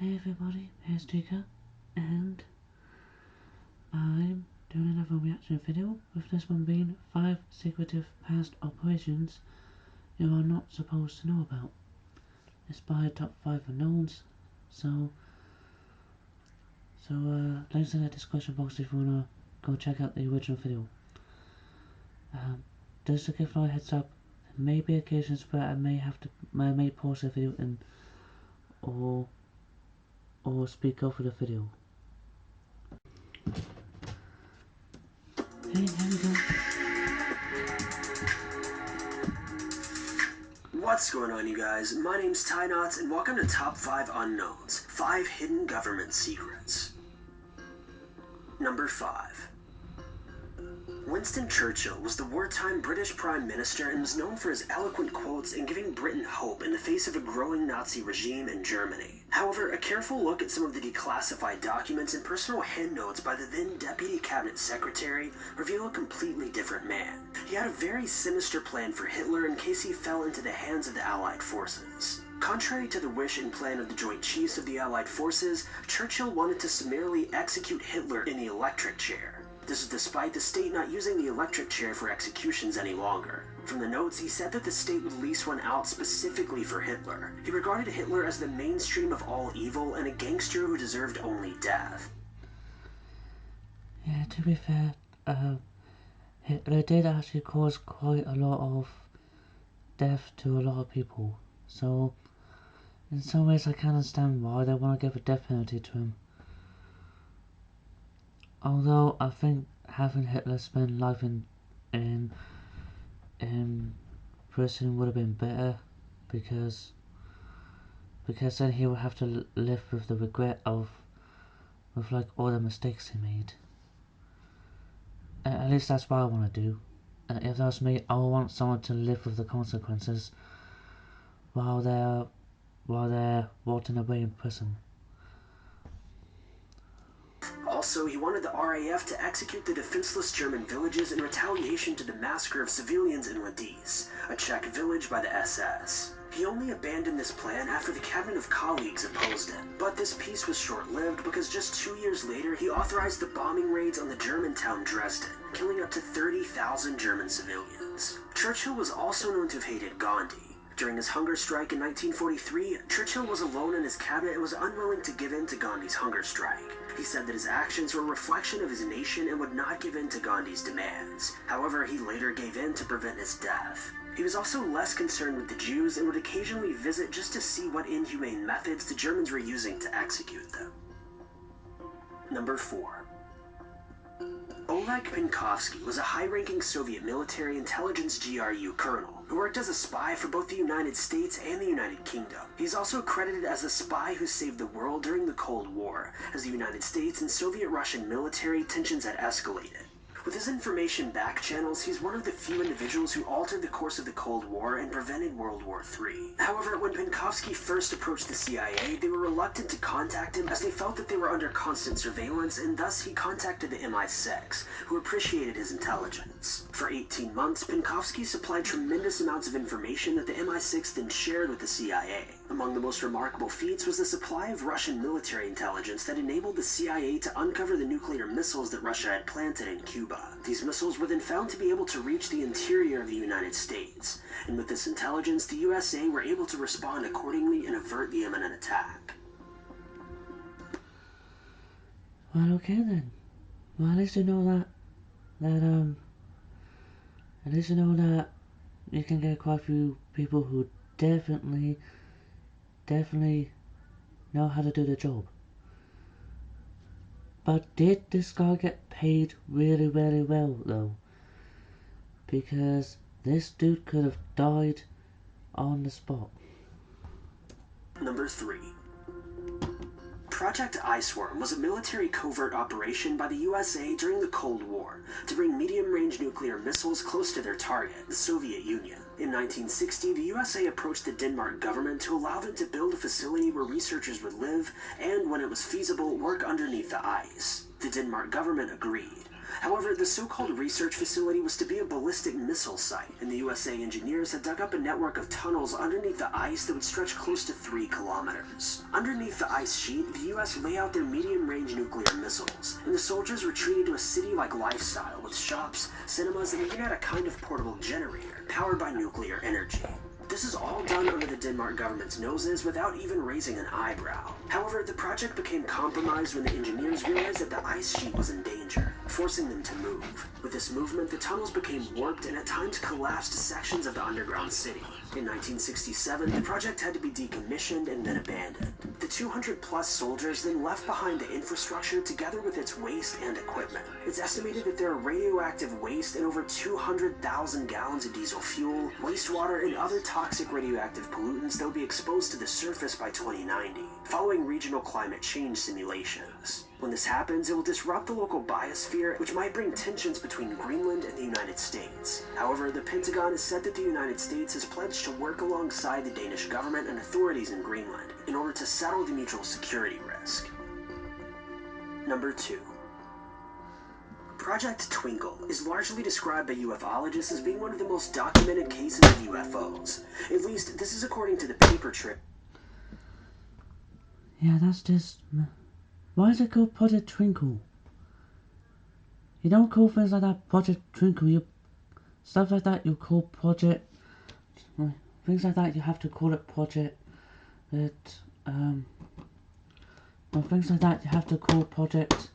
Hey everybody, here's Chica, and I'm doing another reaction video, with this one being 5 secretive past operations you are not supposed to know about. It's by top 5 unknowns, so links in the description box if you wanna go check out the original video. Just to give a heads up, there may be occasions where I may pause the video and or speak over the video. Hey, here we go. What's going on, you guys? My name's Ty Knots, and welcome to Top 5 Unknowns, 5 Hidden Government Secrets. Number 5. Winston Churchill was the wartime British Prime Minister and was known for his eloquent quotes and giving Britain hope in the face of a growing Nazi regime in Germany. However, a careful look at some of the declassified documents and personal hand notes by the then Deputy Cabinet Secretary reveal a completely different man. He had a very sinister plan for Hitler in case he fell into the hands of the Allied forces. Contrary to the wish and plan of the Joint Chiefs of the Allied forces, Churchill wanted to summarily execute Hitler in the electric chair. This is despite the state not using the electric chair for executions any longer. From the notes, he said that the state would lease one out specifically for Hitler. He regarded Hitler as the mainstream of all evil and a gangster who deserved only death. Yeah, to be fair, Hitler did actually cause quite a lot of death to a lot of people. So, in some ways I can understand why they want to give a death penalty to him. Although I think having Hitler spend life in prison would have been better, because then he would have to live with the regret of like all the mistakes he made. At least that's what I want to do. If that was me, I would want someone to live with the consequences while they're rotting away in prison. Also, he wanted the RAF to execute the defenseless German villages in retaliation to the massacre of civilians in Ladies, a Czech village by the SS. He only abandoned this plan after the cabinet of colleagues opposed it. But this peace was short-lived because just 2 years later, he authorized the bombing raids on the German town Dresden, killing up to 30,000 German civilians. Churchill was also known to have hated Gandhi. During his hunger strike in 1943, Churchill was alone in his cabinet and was unwilling to give in to Gandhi's hunger strike. He said that his actions were a reflection of his nation and would not give in to Gandhi's demands. However, he later gave in to prevent his death. He was also less concerned with the Jews and would occasionally visit just to see what inhumane methods the Germans were using to execute them. Number 4. Oleg Penkovsky was a high-ranking Soviet military intelligence GRU colonel who worked as a spy for both the United States and the United Kingdom. He's also credited as the spy who saved the world during the Cold War, as the United States and Soviet-Russian military tensions had escalated. With his information back channels, he's one of the few individuals who altered the course of the Cold War and prevented World War III. However, when Penkovsky first approached the CIA, they were reluctant to contact him as they felt that they were under constant surveillance, and thus he contacted the MI6, who appreciated his intelligence. For 18 months, Penkovsky supplied tremendous amounts of information that the MI6 then shared with the CIA. Among the most remarkable feats was the supply of Russian military intelligence that enabled the CIA to uncover the nuclear missiles that Russia had planted in Cuba. These missiles were then found to be able to reach the interior of the United States, and with this intelligence, the USA were able to respond accordingly and avert the imminent attack. Well, okay then. Well, at least you know at least you know that you can get quite a few people who definitely know how to do the job. But did this guy get paid really well though? Because this dude could have died on the spot. Number 3. Project Iceworm was a military covert operation by the USA during the Cold War to bring medium-range nuclear missiles close to their target, the Soviet Union. In 1960, the USA approached the Denmark government to allow them to build a facility where researchers would live and, when it was feasible, work underneath the ice. The Denmark government agreed. However, the so-called research facility was to be a ballistic missile site, and the USA engineers had dug up a network of tunnels underneath the ice that would stretch close to 3 kilometers. Underneath the ice sheet, the US lay out their medium-range nuclear missiles, and the soldiers retreated to a city-like lifestyle with shops, cinemas, and even had a kind of portable generator powered by nuclear energy. This is all done under the Denmark government's noses without even raising an eyebrow. However, the project became compromised when the engineers realized that the ice sheet was in danger, forcing them to move. With this movement, the tunnels became warped and at times collapsed sections of the underground city. In 1967, the project had to be decommissioned and then abandoned. The 200-plus soldiers then left behind the infrastructure together with its waste and equipment. It's estimated that there are radioactive waste and over 200,000 gallons of diesel fuel, wastewater, and other toxic radioactive pollutants that will be exposed to the surface by 2090, following regional climate change simulations. When this happens, it will disrupt the local biosphere, which might bring tensions between Greenland and the United States. However, the Pentagon has said that the United States has pledged to work alongside the Danish government and authorities in Greenland in order to settle the mutual security risk. Number 2. Project Twinkle is largely described by ufologists as being one of the most documented cases of UFOs. At least, this is according to the paper trail. Yeah, that's just... Why is it called Project Twinkle? You don't call things like that Project Twinkle. You stuff like that you call Project... Things like that you have to call it Project... Well, things like that you have to call Project...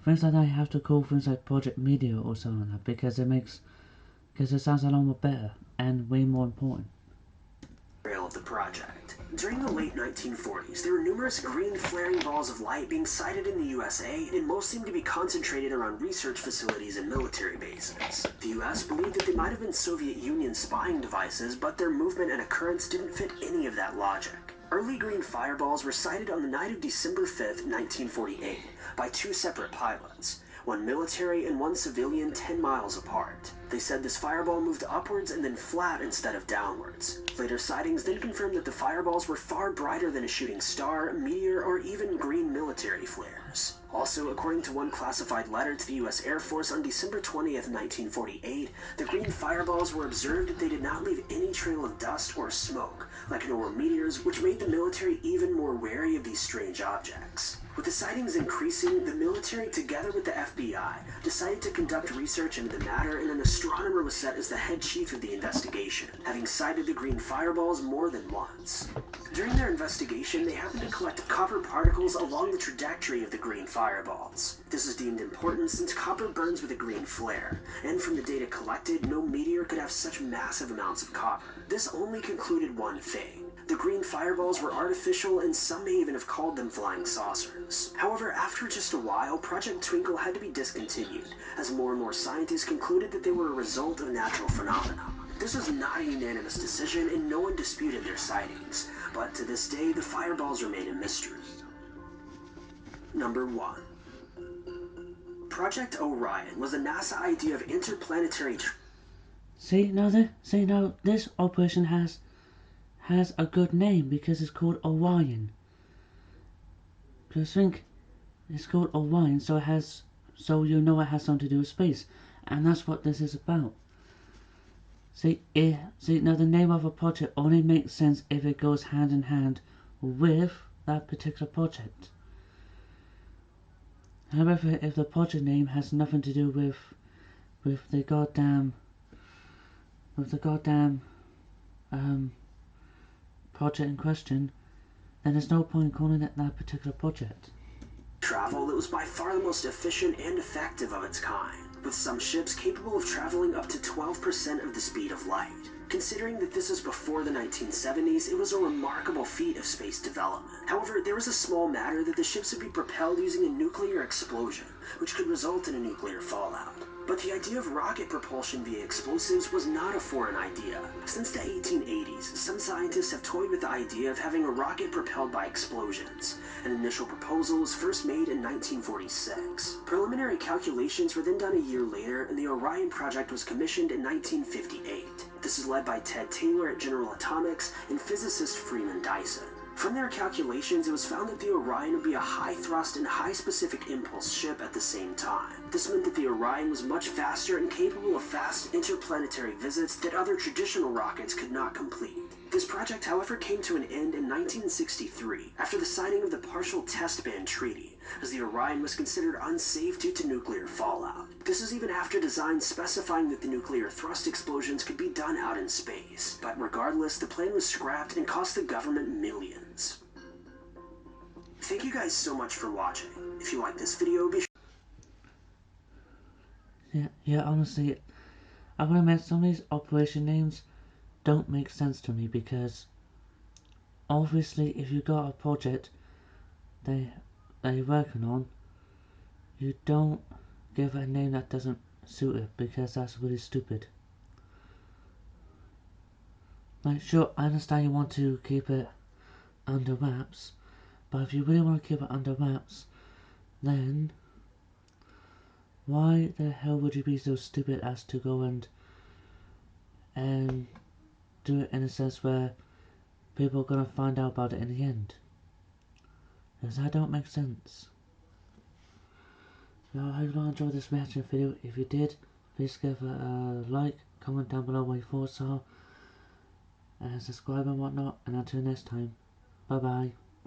Things like that you have to call things like Project Media or something like that because it sounds a lot more better and way more important. Of the project. During the late 1940s, there were numerous green flaring balls of light being sighted in the USA, and most seemed to be concentrated around research facilities and military bases. The US believed that they might have been Soviet Union spying devices, but their movement and occurrence didn't fit any of that logic. Early green fireballs were sighted on the night of December 5th, 1948, by 2 separate pilots, one military and one civilian 10 miles apart. They said this fireball moved upwards and then flat instead of downwards. Later sightings then confirmed that the fireballs were far brighter than a shooting star, meteor, or even green military flares. Also, according to one classified letter to the US Air Force on December 20th, 1948, the green fireballs were observed that they did not leave any trail of dust or smoke, like normal meteors, which made the military even more wary of these strange objects. With the sightings increasing, the military, together with the FBI, decided to conduct research into the matter, and an astronomer was set as the head chief of the investigation, having sighted the green fireballs more than once. During their investigation, they happened to collect copper particles along the trajectory of the green fireballs. This is deemed important since copper burns with a green flare, and from the data collected, no meteor could have such massive amounts of copper. This only concluded one thing. The green fireballs were artificial, and some may even have called them flying saucers. However, after just a while, Project Twinkle had to be discontinued, as more and more scientists concluded that they were a result of natural phenomena. This was not a unanimous decision, and no one disputed their sightings, but to this day, the fireballs remain a mystery. Number 1. Project Orion was a NASA idea of interplanetary... See now this operation has a good name because it's called Orion. Because think it's called Orion, so you know it has something to do with space, and that's what this is about. See now the name of a project only makes sense if it goes hand in hand with that particular project. However, if the project name has nothing to do with the goddamn project in question, then there's no point in calling it that particular project. Travel that was by far the most efficient and effective of its kind, with some ships capable of traveling up to 12% of the speed of light. Considering that this was before the 1970s, it was a remarkable feat of space development. However, there was a small matter that the ships would be propelled using a nuclear explosion, which could result in a nuclear fallout. But the idea of rocket propulsion via explosives was not a foreign idea. Since the 1880s, some scientists have toyed with the idea of having a rocket propelled by explosions. An initial proposal was first made in 1946. Preliminary calculations were then done a year later, and the Orion project was commissioned in 1958. This is led by Ted Taylor at General Atomics and physicist Freeman Dyson. From their calculations, it was found that the Orion would be a high-thrust and high-specific impulse ship at the same time. This meant that the Orion was much faster and capable of fast interplanetary visits that other traditional rockets could not complete. This project, however, came to an end in 1963 after the signing of the Partial Test Ban Treaty, as the Orion was considered unsafe due to nuclear fallout. This was even after designs specifying that the nuclear thrust explosions could be done out in space. But regardless, the plan was scrapped and cost the government millions. Thank you guys so much for watching. If you like this video, be sure. Yeah, honestly, I would admit some of these operation names don't make sense to me because obviously if you got a project that you're working on, you don't give it a name that doesn't suit it because that's really stupid. Like, sure, I understand you want to keep it under wraps, but if you really want to keep it under wraps, then why the hell would you be so stupid as to go and do it in a sense where people are gonna find out about it in the end? Because that don't make sense. So I hope you enjoyed this reaction video. If you did, please give it a like, comment down below what your thoughts are, and subscribe and whatnot. And until next time, bye bye.